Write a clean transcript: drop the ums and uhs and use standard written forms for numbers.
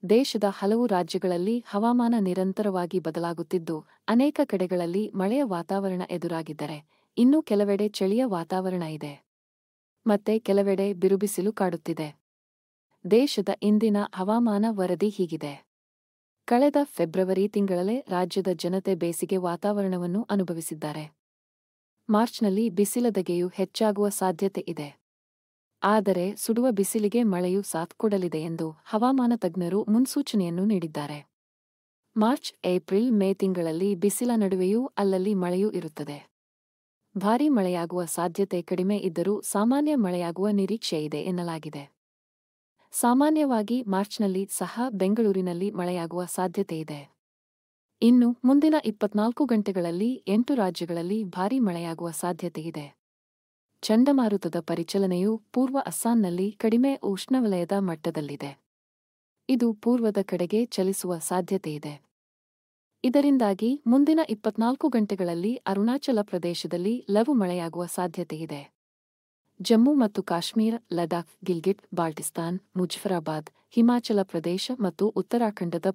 ದೇಶದ ಹಲವು ರಾಜ್ಯಗಳಲ್ಲಿ ಹವಾಮಾನ ನಿರಂತರವಾಗಿ ಬದಲಾಗುತ್ತಿದ್ದು, ಅನೇಕ ಕಡೆಗಳಲ್ಲಿ ಮಳೆಯ ವಾತಾವರಣ ಎದುರಾಗಿದ್ದರೆ, ಇನ್ನೂ ಕೆಲವೆಡೆ ಚಳಿಯ ವಾತಾವರಣ ಇದೆ. ಮತ್ತೆ ಕೆಲವೆಡೆ ಬಿರುಬಿಸಿಲು ಕಾಡುತ್ತಿದೆ. ದೇಶದ ಇಂದಿನ ಹವಾಮಾನ ವರದಿ ಹೀಗಿದೆ. ಕಳೆದ ಫೆಬ್ರವರಿ ತಿಂಗಳಲ್ಲೇ ರಾಜ್ಯದ ಜನತೆ ಬೇಸಿಗೆ ವಾತಾವರಣವನ್ನು ಅನುಭವಿಸಿದ್ದಾರೆ. ಮಾರ್ಚ್ನಲ್ಲಿ ಬಿಸಿಲದಗೆಯೂ ಹೆಚ್ಚಾಗುವ ಸಾಧ್ಯತೆ ಇದೆ. ಆದರೆ ಸುಡುವ ಬಿಸಿಲಿಗೆ ಮಳೆಯೂ ಸಾಥ್ ಕೊಡಲಿದೆ ಎಂದು ಹವಾಮಾನ ತಜ್ಞರು ಮುನ್ಸೂಚನೆಯನ್ನು ನೀಡಿದ್ದಾರೆ. ಮಾರ್ಚ್, ಏಪ್ರಿಲ್, ಮೇ ತಿಂಗಳಲ್ಲಿ ಬಿಸಿಲ ನಡುವೆಯೂ ಅಲ್ಲಲ್ಲಿ ಮಳೆಯೂ ಇರುತ್ತದೆ. ಭಾರೀ ಮಳೆಯಾಗುವ ಸಾಧ್ಯತೆ ಕಡಿಮೆ ಇದ್ದರೂ ಸಾಮಾನ್ಯ ಮಳೆಯಾಗುವ ನಿರೀಕ್ಷೆ ಇದೆ ಎನ್ನಲಾಗಿದೆ. ಸಾಮಾನ್ಯವಾಗಿ ಮಾರ್ಚ್ನಲ್ಲಿ ಸಹ ಬೆಂಗಳೂರಿನಲ್ಲಿ ಮಳೆಯಾಗುವ ಸಾಧ್ಯತೆಯಿದೆ. ಇನ್ನು ಮುಂದಿನ 24 ಗಂಟೆಗಳಲ್ಲಿ 8 ರಾಜ್ಯಗಳಲ್ಲಿ ಭಾರೀ ಮಳೆಯಾಗುವ ಸಾಧ್ಯತೆಯಿದೆ. ಚಂಡಮಾರುತದ ಪರಿಚಲನೆಯು ಪೂರ್ವ ಅಸ್ಸಾಂನಲ್ಲಿ ಕಡಿಮೆ ಉಷ್ಣವಲಯದ ಮಟ್ಟದಲ್ಲಿದೆ. ಇದು ಪೂರ್ವದ ಕಡೆಗೆ ಚಲಿಸುವ ಸಾಧ್ಯತೆಯಿದೆ. ಇದರಿಂದಾಗಿ ಮುಂದಿನ 24 ಗಂಟೆಗಳಲ್ಲಿ ಅರುಣಾಚಲ ಪ್ರದೇಶದಲ್ಲಿ ಲಘು ಮಳೆಯಾಗುವ ಸಾಧ್ಯತೆಯಿದೆ. ಜಮ್ಮು ಮತ್ತು ಕಾಶ್ಮೀರ, ಲಡಾಖ್, ಗಿಲ್ಗಿಟ್ ಬಾಲ್ಟಿಸ್ತಾನ್, ಮುಜಫರಾಬಾದ್, ಹಿಮಾಚಲ ಪ್ರದೇಶ ಮತ್ತು ಉತ್ತರಾಖಂಡದ